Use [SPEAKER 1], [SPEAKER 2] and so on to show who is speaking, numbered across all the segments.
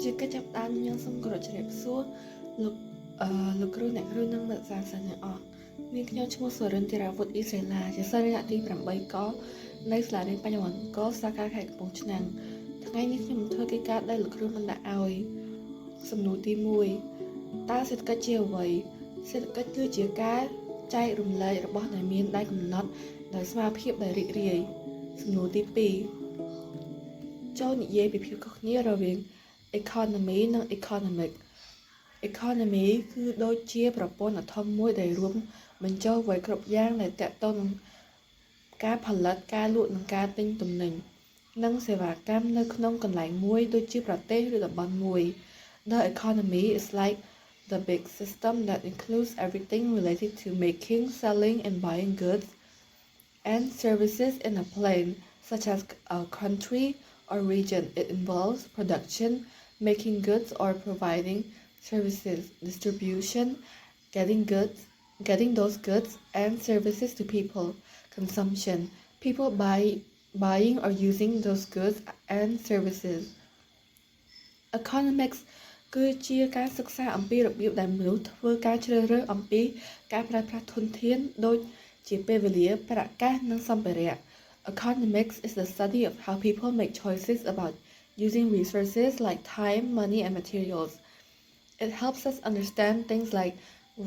[SPEAKER 1] ជាកិច្ចចាប់ផ្ដើមខ្ញុំសូមគោរពជម្រាបសួរលោកគ្រូអ្នកគ្រូនិងមិត្តសាស្ត្រទាំងអស់នាងខ្ញុំឈ្មោះសុរិនធីរាវុធអ៊ីសេឡាជាសិស្សរយៈទី8កនៅសាលារៀនបញ្ញវន្តកសាខាខេត្តកំពង់ឆ្នាំងថ្ងៃនេះខ្ញុំធ្វើកិច្ចការដែលលោកគ្រូបានដាក់ឲ្យសំណួរទី1តើសេដ្ឋកិច្ចជាអ្វីសេដ្ឋកិច្ចគឺជាការចែករំលែករបស់ដែលមានដែនកំណត់ដោយស្មារតីដែលរីករាយសំណួរទី2ចូលនិយាយពីភាពខុសគ្នារវាង economy និង economic economy គឺដូចជាប្រព័ន្ធដ៏ធំមួយដែលរួមបញ្ចូលអ្វីគ្រប់យ៉ាងដែលទាក់ទងនឹងការផលិតការលក់និងការទិញទំនិញនិងសេវាកម្មនៅក្នុងកន្លែងមួយដូចជាប្រទេសឬតំបន់មួយ The economy is like the big system that includes everything related to making, selling and buying goods and services in a place such as a country or region. It involves production, making goods or providing services, distribution, getting those goods and services to people, consumption, people buying or using those goods and services. Economics គឺជាការសិក្សាអំពីរបៀបដែលមនុស្សធ្វើការជ្រើសរើសអំពីការប្រើប្រាស់ធនធានដូចជាពេលវេលាប្រាក់កាសនិងសម្ភារៈ Economics is the study of how people make choices about using resources like time, money and materials. It helps us understand things like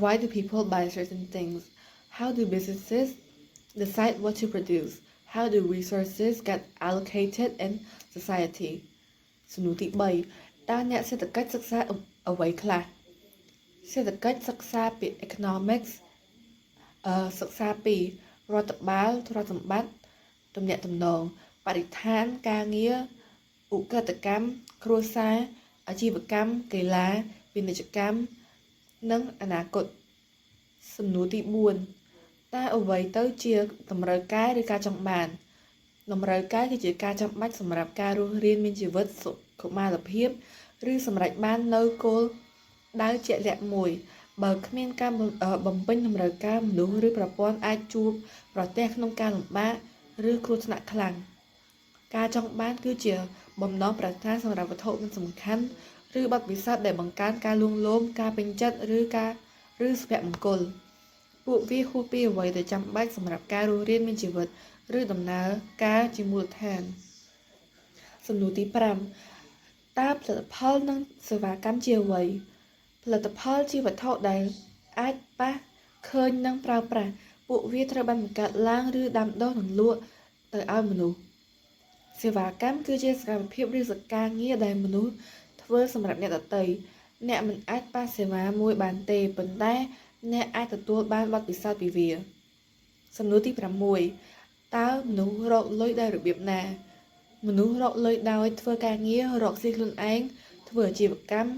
[SPEAKER 1] why do people buy certain things? How do businesses decide what to produce? How do resources get allocated in society? សំណួរទី3តើអ្នកសេដ្ឋកិច្ចសិក្សាអ្វីខ្លះសេដ្ឋកិច្ចសិក្សាពី economics សិក្សាពីរដ្ឋបាលទ្រព្យសម្បត្តិទំនាក់ទំនងបរិស្ថានការងារឧក្រិដ្ឋកម្មគ្រួសារអាជីវកម្មកីឡាពាណិជ្ជកម្មនិងអនាគតសំណួរទី4តើអ្វីទៅជាតម្រូវការឬការចង់បានតម្រូវការគឺជាការចាំបាច់សម្រាប់ការរស់រានមានជីវិតសុខុមាលភាពឬសម្រេចបាននូវគោលដៅជាក់លាក់មួយបើគ្មានការបំពេញតម្រូវការមនុស្សឬប្រព័ន្ធអាចជួបប្រទះក្នុងការលំបាកឬគ្រោះថ្នាក់ខ្លាំងការចង់បានគឺជាបំណងប្រាថ្នាសម្រាប់វត្ថុមិនសំខាន់ឬបទពិសោធន៍ដែលបង្កើនការលួងលោមការពេញចិត្តឬសុភមង្គលពួកវាហួសពីអ្វីដែលចាំបាច់សម្រាប់ការរស់រានមានជីវិតឬដំណើរការជាមូលដ្ឋានសំណួរទី5តើផលិតផលនិងសេវាកម្មជាអ្វីផលិតផលជាវត្ថុដែលអាចប៉ះឃើញនិងប្រើប្រាស់ពួកវាត្រូវបានបង្កើតឡើងឬដាំដុះនិងលក់ទៅឲ្យមនុស្សសេវាកម្មគឺជាសកម្មភាពឬសកម្មងារដែលមនុស្សធ្វើសម្រាប់អ្នកដទៃអ្នកមិនអាចប៉ះសេវាមួយបានទេប៉ុន្តែអ្នកអាចទទួលបានបទពិសោធន៍ពីវាសំណួរទី6តើមនុស្សរកលុយដោយរបៀបណាមនុស្សរកលុយដោយធ្វើការងាររកស៊ីខ្លួនឯងធ្វើអាជីវកម្ម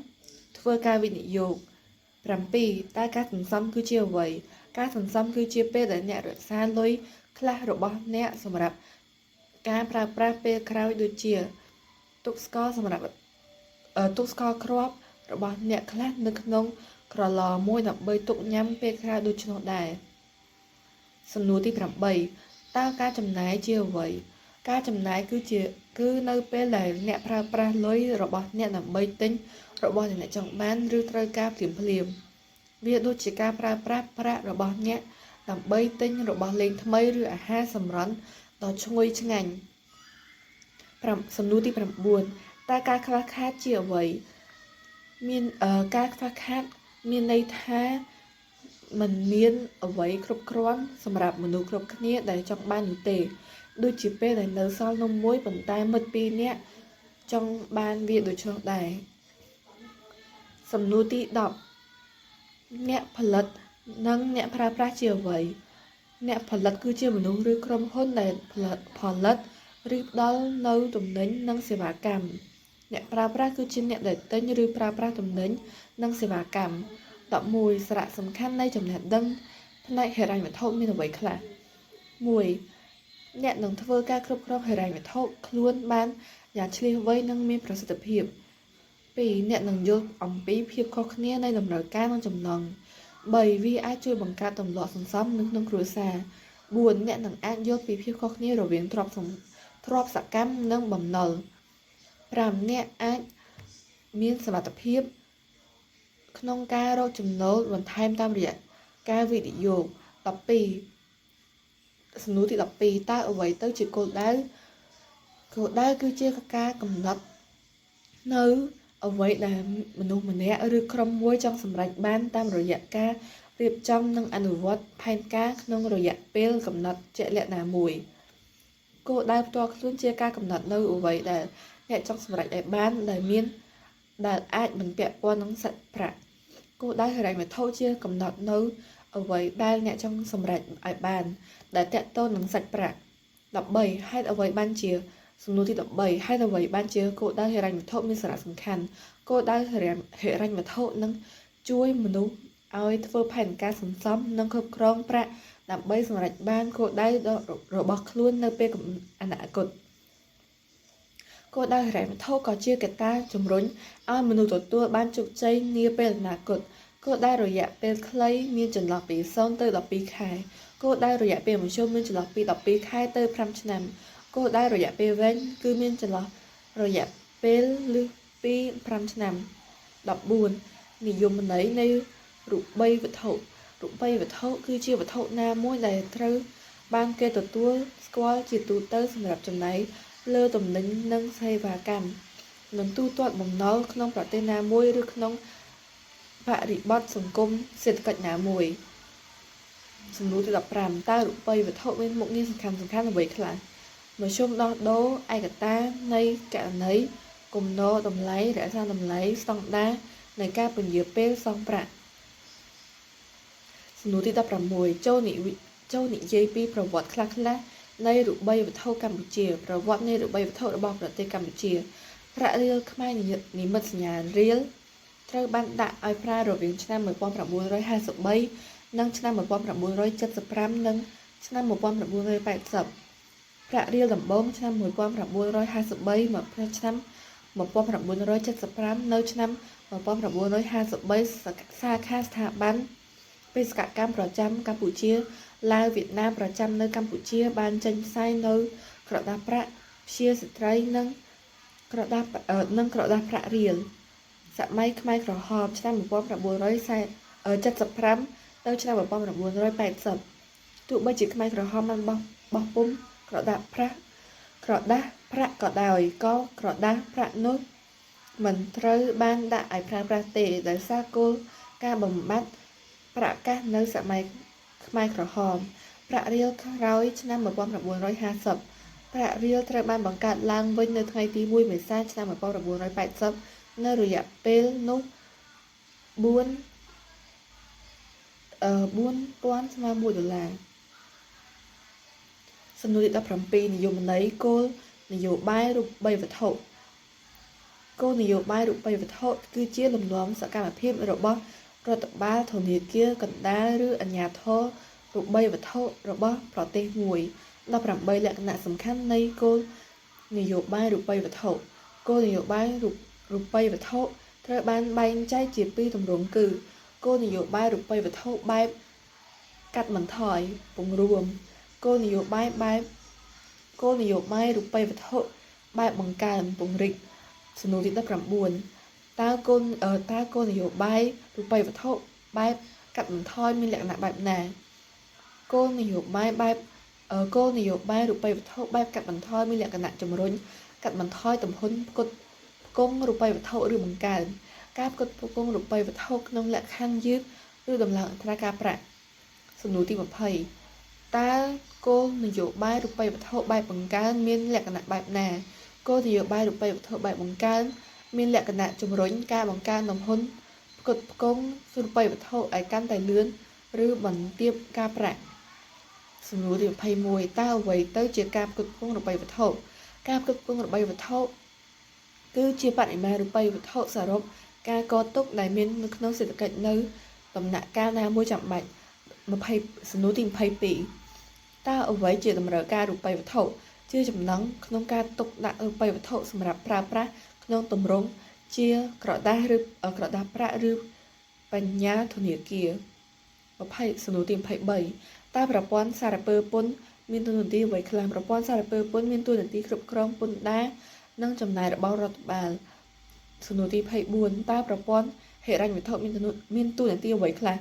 [SPEAKER 1] ធ្វើការវិនិយោគ7តើការសន្សំគឺជាអ្វីការសន្សំគឺជាពេលដែលអ្នករក្សាលុយខ្លះរបស់អ្នកសម្រាប់ការប្រើប្រាស់ពេលក្រោយដូចជាទុកស្ករសម្រាប់ទុកស្ករគ្រាប់របស់អ្នកខ្លះនៅក្នុងក្រឡមួយដើម្បីទុកញ៉ាំពេលក្រោយដូច្នោះដែរសំណួរទី8តើការចំណាយជាអ្វីការចំណាយគឺនៅពេលដែលអ្នកប្រើប្រាស់លុយរបស់អ្នកដើម្បីទិញរបស់ដែលអ្នកចង់បានឬត្រូវការភ្លាមវាដូចជាការប្រើប្រាស់ប្រាក់របស់អ្នកដើម្បីទិញរបស់លេងថ្មីឬអាហារសម្រន់ដ៏ឈ្ងុយឆ្ងាញ់សំណួរទី9តើការខ្វះខាតជាអ្វីមានការខ្វះខាតមានន័យថាมันមានអ្វីគ្រប់គ្រាន់សម្រាប់មនុស្សគ្រប់គ្នាដែលចង់បាននោះទេដូចជាពេលដែលនៅសល់នំមួយប៉ុន្តែមិត្ត2នាក់ចង់បានវាដូច្នោះដែរសំណួរទី10អ្នកផលិតនិងអ្នកប្រើប្រាស់ជាអ្វីអ្នកផលិតគឺជាមនុស្សឬក្រុមហ៊ុនដែលផលិតឬផ្ដល់នូវទំនិញនិងសេវាកម្មអ្នកប្រើប្រាស់គឺជាអ្នកដែលទិញឬប្រើប្រាស់ទំនិញនិងសេវាកម្ម11សារៈសំខាន់នៃចំណេះដឹងផ្នែកហិរញ្ញវត្ថុមានអ្វីខ្លះ1អ្នកនឹងធ្វើការគ្រប់គ្រងហិរញ្ញវត្ថុខ្លួនបានយ៉ាងឆ្លៀសវៃនិងមានប្រសិទ្ធភាព2អ្នកនឹងយល់អំពីភាពខុសគ្នានៃតម្រូវការនិងចំណង់3វាអាចជួយបង្កើតទម្លាប់សន្សំនៅក្នុងគ្រួសារ4អ្នកនឹងអាចយល់ពីភាពខុសគ្នារវាងទ្រព្យសកម្មនិងបំណុល 5អ្នកអាចមានសមត្ថភាពក្នុងការរកចំណូលបន្ថែមតាមរយៈការវិនិយោគ12សំណួរទី12តើអ្វីទៅជាគោលដៅគឺជាការកំណត់នៅអ្វីដែលមនុស្សម្នាក់ឬក្រុមមួយចង់សម្រេចបានតាមរយៈការរៀបចំនិងអនុវត្តផែនការក្នុងរយៈពេលកំណត់ជាក់លាក់ណាមួយគោលដៅផ្ទាល់ខ្លួនជាការកំណត់នៅអ្វីដែលអ្នកចង់សម្រេចឲ្យបានដែលអាចមិនពាក់ព័ន្ធនឹងសាច់ប្រាក់គោលដៅហិរញ្ញវត្ថុជាកំណត់នៅអ្វីដែលអ្នកចង់សម្រេចឲ្យបានដែលទាក់ទងនឹងសាច់ប្រាក់13ហេតុអ្វីបានជាសំណួរទី13ហេតុអ្វីបានជាគោលដៅហិរញ្ញវត្ថុមានសារៈសំខាន់គោលដៅហិរញ្ញវត្ថុនឹងជួយមនុស្សឲ្យធ្វើផែនការសន្សំនិងគ្រប់គ្រងប្រាក់ដើម្បីសម្រេចបានគោលដៅរបស់ខ្លួននៅពេលអនាគតគោលដៅហិរញ្ញវត្ថុក៏ជាកត្តាជំរុញឲ្យមនុស្សទទួលបានជោគជ័យនាពេលអនាគតគោលដៅរយៈពេលខ្លីមានចន្លោះពី0ទៅ12ខែគោលដៅរយៈពេលមធ្យមមានចន្លោះពី12ខែទៅ5ឆ្នាំគោលដៅរយៈពេលវែងគឺមានចន្លោះរយៈពេលលើសពី5ឆ្នាំ14និយមន័យនៃរូបិយវត្ថុគឺជាវត្ថុណាមួយដែលត្រូវបានគេទទួលស្គាល់ជាទូទៅសម្រាប់ចំណាយលើទំនិញនិងសេវាកម្មនិងទូទាត់បំណុលក្នុងប្រទេសណាមួយឬក្នុងបរិបទសង្គមសេដ្ឋកិច្ចណាមួយសំណួរទី15តើរូបិយវត្ថុមានមុខងារសំខាន់អ្វីខ្លះមធ្យមដោះដូរឯកតានៃគណនីគំនរតម្លៃរក្សាតម្លៃស្តង់ដារនៃការពន្យាពេលសងប្រាក់សំណួរទី16ចូលនិយាយពីប្រវត្តិខ្លះនៃរូបិយវត្ថុកម្ពុជាប្រវត្តិនៃរូបិយវត្ថុរបស់ប្រទេសកម្ពុជាប្រាក់រៀលខ្មែរនិមិត្តសញ្ញារៀលត្រូវបានដាក់ឲ្យប្រើរវាងឆ្នាំ1953និងឆ្នាំ1975និងឆ្នាំ1980ប្រាក់រៀលដំបូងឆ្នាំ1953មកឆ្នាំ1975នៅឆ្នាំ1953សាខាស្ថាប័នបេសកកម្មប្រចាំកម្ពុជាឡាវវៀតណាមប្រចាំនៅកម្ពុជាបានចេញផ្សាយនៅក្រដាសប្រាក់ព្យាស្ត្រីនិងក្រដាសប្រាក់រៀលសម័យខ្មែរក្រហមឆ្នាំ1975ទៅឆ្នាំ1980ទោះបីជាខ្មែរក្រហមបានបោះពុម្ពក្រដាសប្រាក់ក៏ដោយក៏ក្រដាសប្រាក់នោះមិនត្រូវបានដាក់ឲ្យប្រើប្រាស់ទេដោយសារគោលការណ៍បំបត្តិប្រាក់កាសនៅសម័យខ្មែរក្រហមប្រាក់រៀលក្រោយឆ្នាំ1950ប្រាក់រៀលត្រូវបានបង្កើតឡើងវិញនៅថ្ងៃទី1មេសាឆ្នាំ1980នៅរយៈពេលនោះ4000ស្មើ$1សំណួរទី17និយមន័យគោលនយោបាយរូបិយវត្ថុគោលនយោបាយរូបិយវត្ថុគឺជាលំនាំសកម្មភាពរបស់រដ្ឋបាលធនាគារកណ្ដាលឬអាជ្ញាធររូបិយវត្ថុរបស់ប្រទេសមួយ18លក្ខណៈសំខាន់នៃគោលនយោបាយរូបិយវត្ថុគោលនយោបាយរូបិយវត្ថុត្រូវបានបែងចែកជាពីរទម្រង់គឺគោលនយោបាយរូបិយវត្ថុបែបកាត់បន្ថយពង្រួមគោលនយោបាយរូបិយវត្ថុបែបបង្កើនពង្រីកសំណួរទី19តើគោលនយោបាយរូបិយវត្ថុបែបកាត់បន្ថយមានលក្ខណៈបែបណាគោលនយោបាយរូបិយវត្ថុបែបកាត់បន្ថយមានលក្ខណៈជំរុញកាត់បន្ថយទំហំផ្គត់ផ្គង់រូបិយវត្ថុឬបង្កើនការផ្គត់ផ្គង់រូបិយវត្ថុក្នុងលក្ខខណ្ឌយឺតឬដំឡើងអត្រាការប្រាក់សំណួរទី20តើគោលនយោបាយរូបិយវត្ថុបែបបង្កើនមានលក្ខណៈបែបណាគោលនយោបាយរូបិយវត្ថុបែបបង្កើនមានលក្ខណៈជំរុញការបង្កើនទំហំផ្គត់ផ្គង់រូបិយវត្ថុឲ្យកាន់តែលឿនឬបន្ទាបការប្រាក់សំណួរទី21តើអ្វីទៅជាការផ្គត់ផ្គង់រូបិយវត្ថុការផ្គត់ផ្គង់រូបិយវត្ថុគឺជាបរិមាណរូបិយវត្ថុសរុបការកត់ទុកដែលមាននៅក្នុងសេដ្ឋកិច្ចនៅដំណាក់កាលណាមួយចាំបាច់សំណួរទី22តើអ្វីជាតម្រូវការរូបិយវត្ថុជាចំណងក្នុងការទុកដាក់រូបិយវត្ថុសម្រាប់ប្រើប្រាស់ក្នុងទម្រង់ជាក្រដាសប្រាក់ឬបញ្ញាធនាគារសំណួរទី23តើប្រព័ន្ធសារពើពន្ធមានតួនាទីអ្វីខ្លះប្រព័ន្ធសារពើពន្ធមានតួនាទីគ្រប់គ្រងពន្ធដារ និងចំណាយរបស់រដ្ឋបាលសំណួរទី24តើប្រព័ន្ធហិរញ្ញវត្ថុមានតួនាទីអ្វីខ្លះ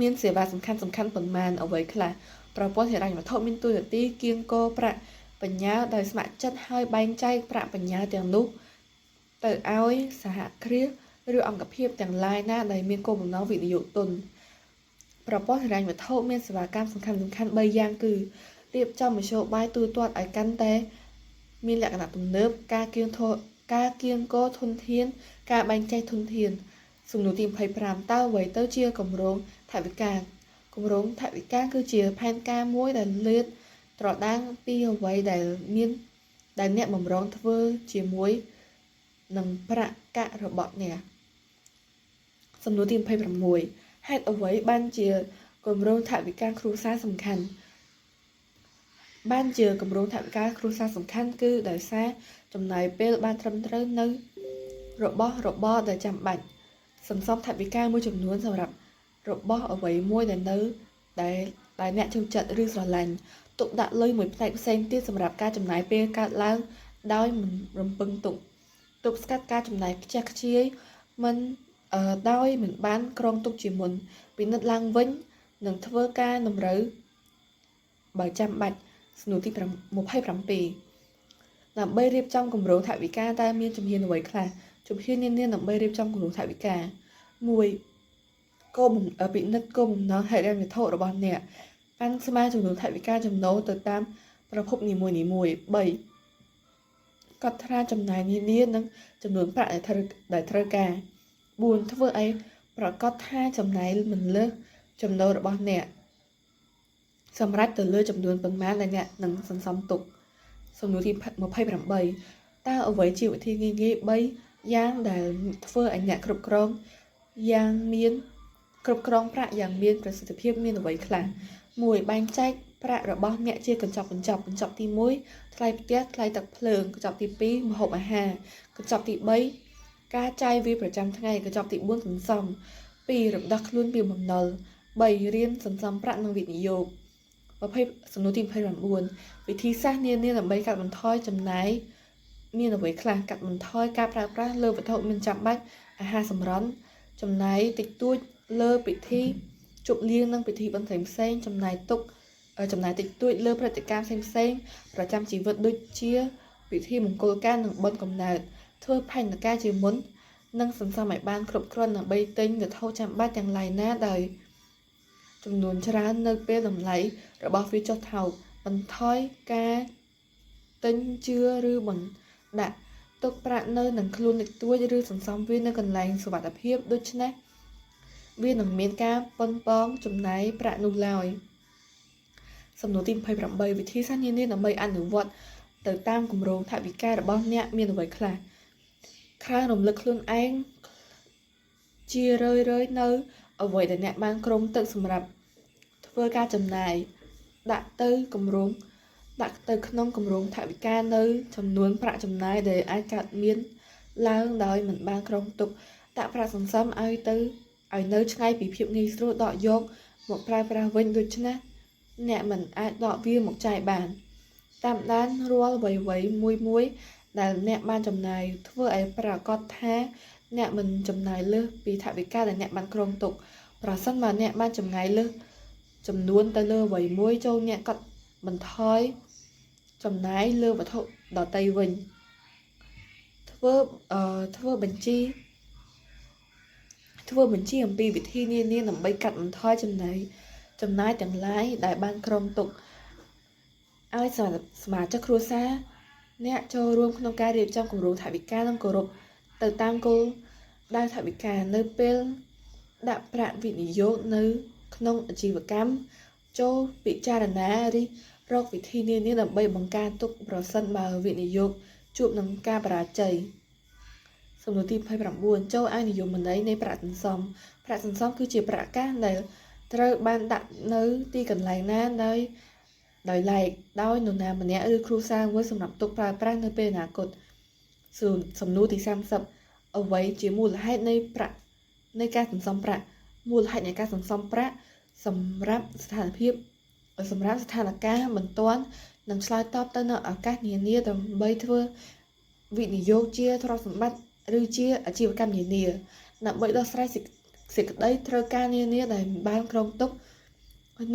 [SPEAKER 1] មានសេវាសំខាន់ប៉ុន្មានអ្វីខ្លះប្រព័ន្ធហិរញ្ញវត្ថុមានតួនាទីគៀងគរប្រាក់បញ្ញើដោយស្ម័គ្រចិត្តហើយបែងចែកប្រាក់បញ្ញើទាំងនោះទៅឲ្យសហគ្រាសឬអង្គភាពទាំងឡាយណាដែលមានគោលបំណងវិនិយោគទុនប្រព័ន្ធហិរញ្ញវត្ថុមានសេវាកម្មសំខាន់3យ៉ាងគឺរៀបចំមធ្យោបាយទូទាត់ឲ្យកាន់តែមានលក្ខណៈទំនើបការគៀងគរធនធានការបែងចែកធនធានសំណួរទី25តើអ្វីទៅជាគម្រោងថវិកាគម្រោងថវិកាគឺជាផែនការមួយដែលលាតត្រដាងពីអ្វីដែលអ្នកបំរុងធ្វើជាមួយនឹងប្រាក់កាក់របស់អ្នកសំណួរទី26ហេតុអ្វីបានជាគម្រោងថវិកាគ្រួសារសំខាន់គឺដោយសារចំណាយពេលបានត្រឹមត្រូវនៅរបស់របរដែលចាំបាច់សន្សំថវិកាមួយចំនួនសម្រាប់របស់អ្វីមួយដែលអ្នកចូលចិត្តឬស្រឡាញ់ទុកដាក់លុយមួយផ្នែកផ្សេងទៀតសម្រាប់ការចំណាយពេលកើតឡើងដោយមិនរំពឹងទុកទប់ស្កាត់ការចំណាយខ្ជះខ្ជាយដោយមិនបានក្រងទុកជាមុនពិនិត្យឡើងវិញនិងធ្វើការតម្រូវបើចាំបាច់សំណួរទី27ដើម្បីរៀបចំគម្រោងថវិកាតើមានជំហានអ្វីខ្លះជំហាននានាដើម្បីរៀបចំគម្រោងថវិកា1ពិនិត្យគោលបំណងហិរញ្ញវត្ថុរបស់អ្នកប៉ាន់ស្មានចំនួនថវិកាចំណូលទៅតាមប្រភពនីមួយ3កត់ត្រាចំណាយនានានិងចំនួនប្រាក់ដែលត្រូវការ4ធ្វើឲ្យប្រកាសថាចំណាយមិនលើសចំណូលរបស់អ្នកសម្រាប់ទៅលើចំនួនប៉ុន្មានដែលអ្នកនឹងសន្សំទុកសំណួរទី28តើអ្វីជាវិធីងាយ3យ៉ាងដែលធ្វើឲ្យអ្នកគ្រប់គ្រងប្រាក់យ៉ាងមានប្រសិទ្ធភាពមានអ្វីខ្លះ1បែងចែកប្រាក់របស់អ្នកជាកញ្ចប់ទី1ថ្លៃផ្ទះថ្លៃទឹកភ្លើងកញ្ចប់ទី2ម្ហូបអាហារកញ្ចប់ទី3ការចាយវាយប្រចាំថ្ងៃកញ្ចប់ទី4សន្សំ2រំដោះខ្លួនពីបំណុល3រៀនសន្សំប្រាក់និងវិនិយោគសំណួរទី29វិធីសាស្ត្រនានាដើម្បីកាត់បន្ថយចំណាយមានអ្វីខ្លះកាត់បន្ថយការប្រើប្រាស់លើវត្ថុមិនចាំបាច់អាហារសម្រន់ចំណាយតិចតួចលើពិធីជប់លៀងនិងពិធីបុណ្យផ្សេងចំណាយតិចតួចលើព្រឹត្តិការណ៍ផ្សេងប្រចាំជីវិតដូចជាពិធីមង្គលការនិងបុណ្យកំណើតធ្វើផែនការជាមុននិងសន្សំឲ្យបានគ្រប់គ្រាន់ដើម្បីទិញវត្ថុចាំបាច់ទាំងឡាយណាដោយចំនួនច្រើននៅពេលតម្លៃរបស់វាចុះថោកបន្ថយការទិញជឿឬបណ្ដាក់ទុកប្រាក់នៅនឹងខ្លួនតិចតួចឬសន្សំវានៅកន្លែងសុវត្ថិភាពដូច្នេះវានឹងមានការប៉ុនប៉ងចំណាយប្រាក់នោះឡើយសំណួរទី28វិធីសាស្ត្រនានាដើម្បីអនុវត្តទៅតាមគម្រោងថវិការបស់អ្នកមានអ្វីខ្លះក្រៅរំលឹកខ្លួនឯងជារឿយនៅអ្វីដែលអ្នកបានក្រុមទឹកសម្រាប់ធ្វើការចំណាយដាក់ទៅក្នុងគម្រោងថវិកានៅចំនួនប្រាក់ចំណាយដែលអាចកើតមានឡើងដោយមិនបានក្រុមទុកដាក់ប្រាក់សន្សំឲ្យនៅឆ្ងាយពីភាពងាយស្រួលដកយកមកប្រើប្រាស់វិញដូច្នេះអ្នកមិនអាចដកវាមកចាយបានតាមដានរាល់អ្វីមួយដែលអ្នកបានចំណាយធ្វើឲ្យប្រាកដថាអ្នកមិនចំណាយលើសពីថវិកាដែលអ្នកបានគ្រោងទុកប្រសិនបើអ្នកបានចំណាយលើសចំនួនទៅលើអ្វីមួយចូលអ្នកកាត់បន្ថយចំណាយលើវត្ថុដទៃវិញធ្វើបញ្ជីអំពីវិធីនានាដើម្បីកាត់បន្ថយចំណាយទាំងឡាយដែលបានក្រុមទុកឲ្យសមាជិកគ្រួសារអ្នកចូលរួមក្នុងការរៀបចំគម្រោងថវិកានិងគោរពទៅតាមគោលដៅថវិកានៅពេលដាក់ប្រាក់វិនិយោគនៅក្នុងអាជីវកម្មចូលពិចារណារកវិធីនានាដើម្បីបង្ការទុកប្រសិនបើវិនិយោគជួបនឹងការបរាជ័យសំណួរទី29ចូលឲ្យនិយមន័យនៃប្រាក់សន្សំគឺជាប្រាក់កាសដែលត្រូវបានដាក់នៅទីកន្លែងណាដោយឡែកដោយនរណាម្នាក់ឬគ្រួសារមួយសម្រាប់ទុកប្រើប្រាស់នៅពេលអនាគតសំណួរទី30អ្វីជាមូលហេតុនៃការសន្សំប្រាក់មូលហេតុនៃការសន្សំប្រាក់សម្រាប់ស្ថានភាពបន្ទាន់និងឆ្លើយតបទៅនឹងឱកាសនានាដើម្បីធ្វើ វិនិយោគជាទ្រព្យសម្បត្តិឬជាអាជីវកម្មនានាដើម្បីដោះស្រាយសេចក្តីត្រូវការនានាដែលបានគ្រោងទុក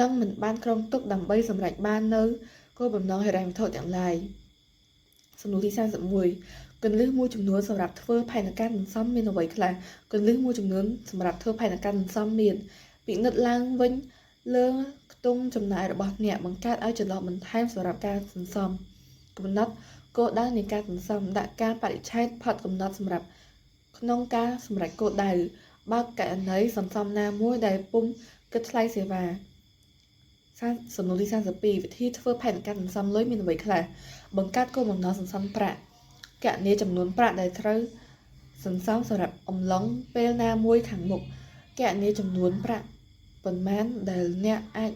[SPEAKER 1] និងមិនបានគ្រោងទុកដើម្បីសម្រេចបាននៅគោលបំណងហិរញ្ញវត្ថុទាំងឡាយសំណួរទី31គន្លឹះមួយចំនួនសម្រាប់ធ្វើផែនការសន្សំមានអ្វីខ្លះគន្លឹះមួយចំនួនសម្រាប់ធ្វើផែនការសន្សំមានពិនិត្យឡើងវិញលើខ្ទង់ចំណាយរបស់អ្នកបង្កើតឲ្យចន្លោះបន្ថែមសម្រាប់ការសន្សំកំណត់គោលដៅនៃការសន្សំដាក់ការបរិច្ឆេទផុតកំណត់សម្រាប់ក្នុងការសម្រេចគោលដៅបើកករណីសន្សំណាមួយដែលពុំគិតថ្លៃសេវាសំណួរទី32វិធីធ្វើផែនការសន្សំលុយមានអ្វីខ្លះបង្កើតគោលបំណងសន្សំប្រាក់គណនាចំនួនប្រាក់ដែលត្រូវសន្សំសម្រាប់អំឡុងពេលណាមួយខាងមុខគណនាចំនួនប្រាក់ប៉ុន្មានដែលអ្នកអាច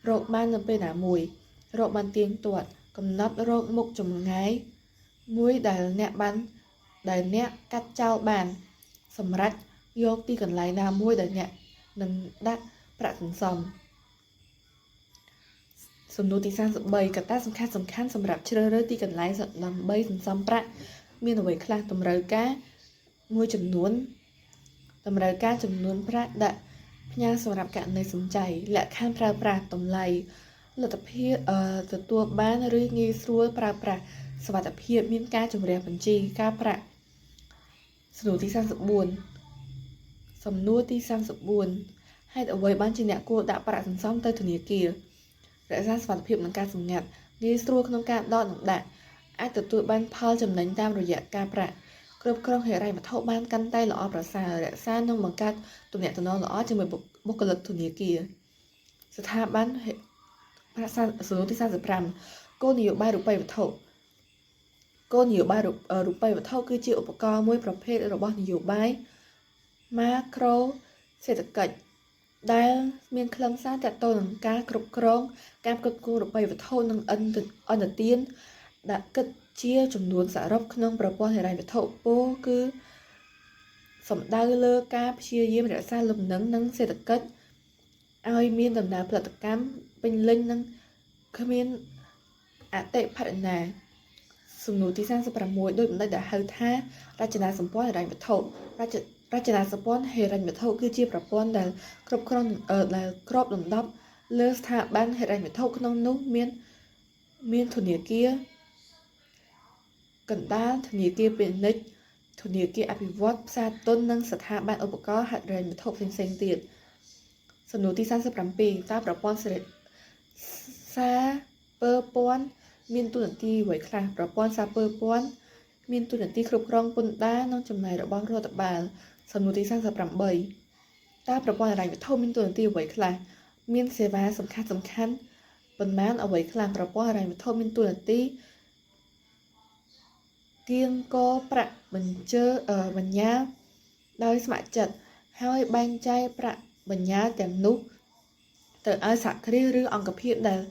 [SPEAKER 1] រកបាននៅពេលណាមួយរកបានទៀងទាត់កំណត់រកមុខចម្ងាយមួយដែលអ្នកកាត់ចោលបានសម្រាប់យកទីកន្លែងណាមួយដែលអ្នកនឹងដាក់ប្រាក់សន្សំសំណួរទី33កត្តាសំខាន់សម្រាប់ជ្រើសរើសទីកន្លែងដើម្បីសន្សំប្រាក់មានអ្វីខ្លះតម្រូវការមួយចំនួនតម្រូវការចំនួនប្រាក់ដាក់ផ្ញើសម្រាប់ករណីសំចៃលក្ខខណ្ឌប្រើប្រាស់តម្លៃលទ្ធភាពទទួលបានឬងាយស្រួលប្រើប្រាស់សុវត្ថិភាពមានការជំរះបញ្ជីការប្រាក់សំណួរទី34ហេតុអ្វីបានជាអ្នកគួរដាក់ប្រាក់សន្សំទៅធនាគាររក្សាសុវត្ថិភាពនិងការសម្ងាត់ងាយស្រួលក្នុងការដកនិងដាក់អាចទទួលបានផលចំណេញតាមរយៈការប្រាក់គ្រប់គ្រងហិរញ្ញវត្ថុបានកាន់តែល្អប្រសើររក្សានិងបង្កើតទំនាក់ទំនងល្អជាមួយបុគ្គលិកធនាគារស្ថាប័នសំណួរទី35គោលនយោបាយរូបិយវត្ថុគោលនយោបាយរូបិយវត្ថុគឺជាឧបករណ៍មួយប្រភេទរបស់នយោបាយម៉ាក្រូសេដ្ឋកិច្ចដែលមានខ្លឹមសារទាក់ទងនឹងការគ្រប់គ្រងការផ្គត់ផ្គង់រូបិយវត្ថុនិងអន្តទានដែលគិតជាចំនួនសរុបក្នុងប្រព័ន្ធហិរញ្ញវត្ថុពោលគឺសំដៅលើការព្យាយាមរក្សាលំនឹងនិងសេដ្ឋកិច្ចឲ្យមានដំណើរផលិតកម្មពេញលេញនិងគ្មានអតិផរណាសំណួរទី36ដោយបណ្ឌិតដែលហៅថារចនាសម្ព័ន្ធហិរញ្ញវត្ថុរចនាសម្ព័ន្ធហិរញ្ញវត្ថុគឺជាប្រព័ន្ធដែលគ្រប់គ្រងដែលគ្របដណ្ដប់លើស្ថាប័នហិរញ្ញវត្ថុក្នុងនោះមានធនាគារកណ្ដាលធនាគារពាណិជ្ជធនាគារអភិវឌ្ឍន៍ផ្សារទុននិងស្ថាប័នឧបករណ៍ហិរញ្ញវត្ថុផ្សេងៗទៀតសំណួរទី37តើប្រព័ន្ធសារពើព័ន្ធមានតួនាទីអ្វីខ្លះប្រព័ន្ធសារពើព័ន្ធមានតួនាទីគ្រប់គ្រងពន្ធដារនិងចំណាយរបស់រដ្ឋបាលសំណួរទី38តើប្រព័ន្ធហិរញ្ញវត្ថុមានតួនាទីអ្វីខ្លះមានសេវាសំខាន់ប៉ុន្មានអ្វីខ្លះប្រព័ន្ធហិរញ្ញវត្ថុមានតួនាទីគៀងកប្រាក់បញ្ញើដោយស្ម័គ្រចិត្តហើយបែងចែកប្រាក់បញ្ញើទាំងនោះទៅឲ្យសហគ្រាសឬអង្គភាពដែល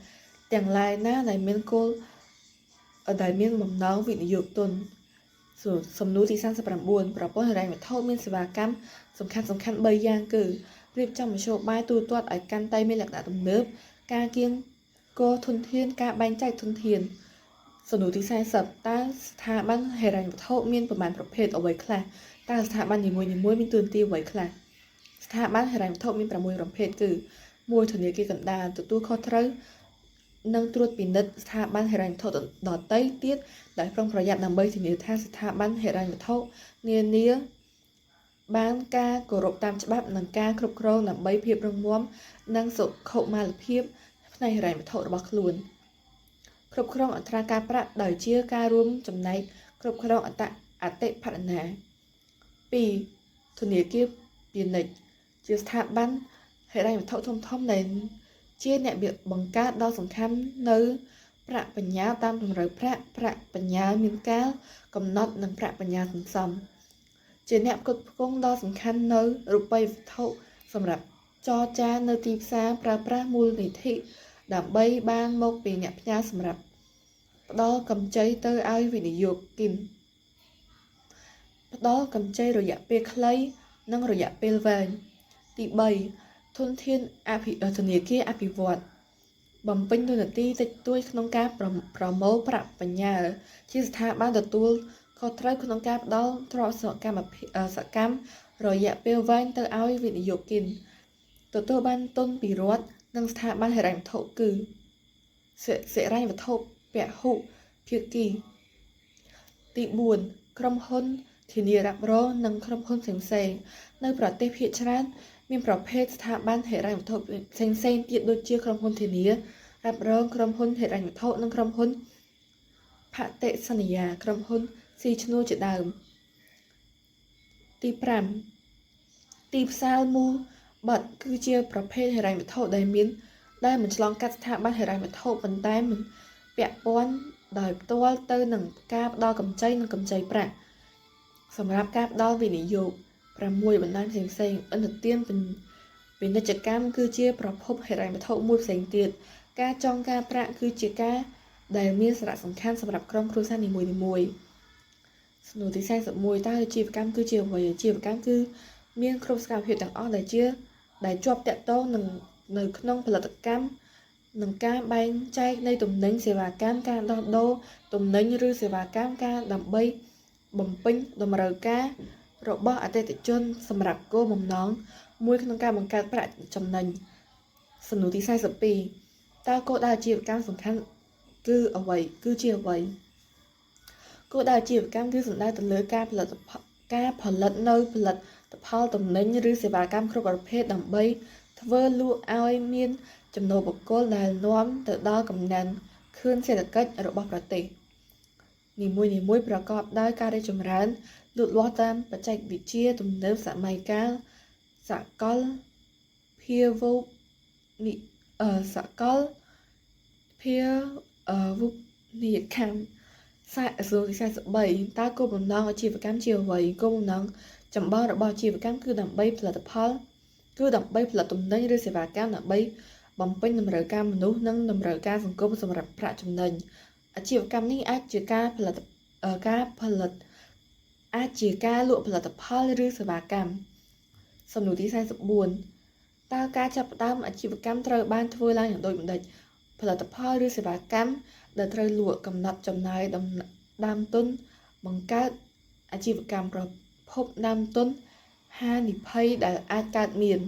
[SPEAKER 1] ទាំងឡាយណាដែលមានគោលដែលមានបំណងវិនិយោគទុនសំណួរទី39ប្រព័ន្ធហិរញ្ញវត្ថុមានសេវាកម្មសំខាន់3យ៉ាងគឺរៀបចំមធ្យោបាយទូទាត់ឲ្យកាន់តែមានលក្ខណៈទំនើបការគៀងគរធនធានការបែងចែកធនធានសំណួរទី40តើស្ថាប័នហិរញ្ញវត្ថុមានប្រមាណប្រភេទអ្វីខ្លះតើស្ថាប័ននីមួយៗមានតួនាទីអ្វីខ្លះស្ថាប័នហិរញ្ញវត្ថុមាន6ប្រភេទគឺ1ធនាគារកណ្ដាលទទួលខុសត្រូវនិងត្រួតពិនិត្យស្ថាប័នហិរញ្ញវត្ថុដទៃទៀតដែលប្រុងប្រយ័ត្នដើម្បីធានាថាស្ថាប័នហិរញ្ញវត្ថុនានាបានការគោរពតាមច្បាប់និងការគ្រប់គ្រងដើម្បីភាពរឹងមាំនិងសុខុមាលភាពផ្នែកហិរញ្ញវត្ថុរបស់ខ្លួនគ្រប់គ្រងអត្រាការប្រាក់ដោយជាការរួមចំណែកគ្រប់គ្រងអតិផរណា2ធនាគារពាណិជ្ជជាស្ថាប័នហិរញ្ញវត្ថុធំៗដែលជាអ្នកបង្កើតដ៏សំខាន់នៅប្រាក់បញ្ញើតាមតម្រូវប្រាក់បញ្ញើមានកាលកំណត់និងប្រាក់បញ្ញើសន្សំជាអ្នកផ្គត់ផ្គង់ដ៏សំខាន់នៅរូបិយវត្ថុសម្រាប់ចរចានៅទីផ្សារប្រើប្រាស់មូលនិធិដើម្បីបានមកពីអ្នកផ្ញើសម្រាប់ផ្ដល់កម្ចីទៅឲ្យវិនិយោគិនផ្ដល់កម្ចីរយៈពេលខ្លីនិងរយៈពេលវែងទី3ធនធានធនាគារអភិវឌ្ឍន៍បំពេញតួនាទីតិចតួចក្នុងការប្រមូលប្រាក់បញ្ញើជាស្ថាប័នទទួល ខុសត្រូវក្នុងការផ្ដល់ទ្រព្យសកម្មរយៈពេលវែងទៅឲ្យវិនិយោគិនទទួលបានទុនពីរដ្ឋនិងស្ថាប័នហិរញ្ញវត្ថុគឺសិរញ្ញវត្ថុពហុភាគីទី4ក្រុមហ៊ុនធានារ៉ាប់រងនិងក្រុមហ៊ុនផ្សេងៗនៅប្រទេសភាគច្រើនមានប្រភេទស្ថាប័នហិរញ្ញវត្ថុផ្សេងៗទៀតដូចជាក្រុមហ៊ុនធានារ៉ាប់រងក្រុមហ៊ុនហិរញ្ញវត្ថុនិងក្រុមហ៊ុនផាកតិសន្យាក្រុមហ៊ុនស៊ីឈ្នួលជាដើមទី5ទីផ្សារមូលបត់គឺជាប្រភេទហិរញ្ញវត្ថុដែលមិនឆ្លងកាត់ស្ថាប័នហិរញ្ញវត្ថុប៉ុន្តែមិនពាក់ព័ន្ធដោយផ្ទាល់ទៅនឹងការផ្ដល់កម្ចីនិងកម្ចីប្រាក់សម្រាប់ការផ្ដល់វិនិយោគ6បណ្ដាញផ្សេងៗឥណទានពាណិជ្ជកម្មគឺជាប្រភពហិរញ្ញវត្ថុមួយផ្សេងទៀតការចងការប្រាក់គឺជាការដែលមានសារៈសំខាន់សម្រាប់ក្រុមគ្រួសារនីមួយៗសំណួរទី41តើអាជីវកម្មគឺជាអ្វីអាជីវកម្មគឺមានគ្រប់សកម្មភាពទាំងអស់ដែលជាប់តាក់ទងនៅក្នុងផលិតកម្មនិងការបែងចែកនៃទំនិញសេវាកម្មការដោះដូរទំនិញឬសេវាកម្មការដើម្បីបំពេញតម្រូវការរបស់អតិថិជនសម្រាប់គោលបំណងមួយក្នុងការបង្កើតប្រាក់ចំណេញសំណួរទី42តើគោលដៅអាជីវកម្មសំខាន់គឺជាអ្វីគោលដៅអាជីវកម្មគឺសំដៅទៅលើការផលិតនៅផលិតផលទំនិញឬសេវាកម្មគ្រប់ប្រភេទដើម្បីធ្វើលក់ឲ្យមានចំណូលបុគ្គលដែលនាំទៅដល់កំណើនខឿនសេដ្ឋកិច្ចរបស់ប្រទេសនីមួយៗប្រកបដោយការរីកចម្រើនលូតលាស់តាមបច្ចេកវិទ្យាទំនើបសម័យកាលសកលភាវូបនីយកម្មសំណួរទី43តើគោលបំណងអាជីវកម្មជាអ្វីគោលបំណងចម្បងរបស់អាជីវកម្មគឺដើម្បីផលិតទំនិញឬសេវាកម្មដើម្បីបំពេញតម្រូវការមនុស្សនិងតម្រូវការសង្គមសម្រាប់ប្រាក់ចំណេញអាជីវកម្មនេះអាចជាការលក់ផលិតផលឬសេវាកម្មសំណួរទី44តើការចាប់ផ្ដើមអាជីវកម្មត្រូវបានធ្វើឡើងយ៉ាងដូចម្តេចផលិតផលឬសេវាកម្មដែលត្រូវលក់កំណត់ចំណាយដើមទុនបង្កើតអាជីវកម្មប្រភពដើមទុនហានិភ័យដែលអាចកើតមាន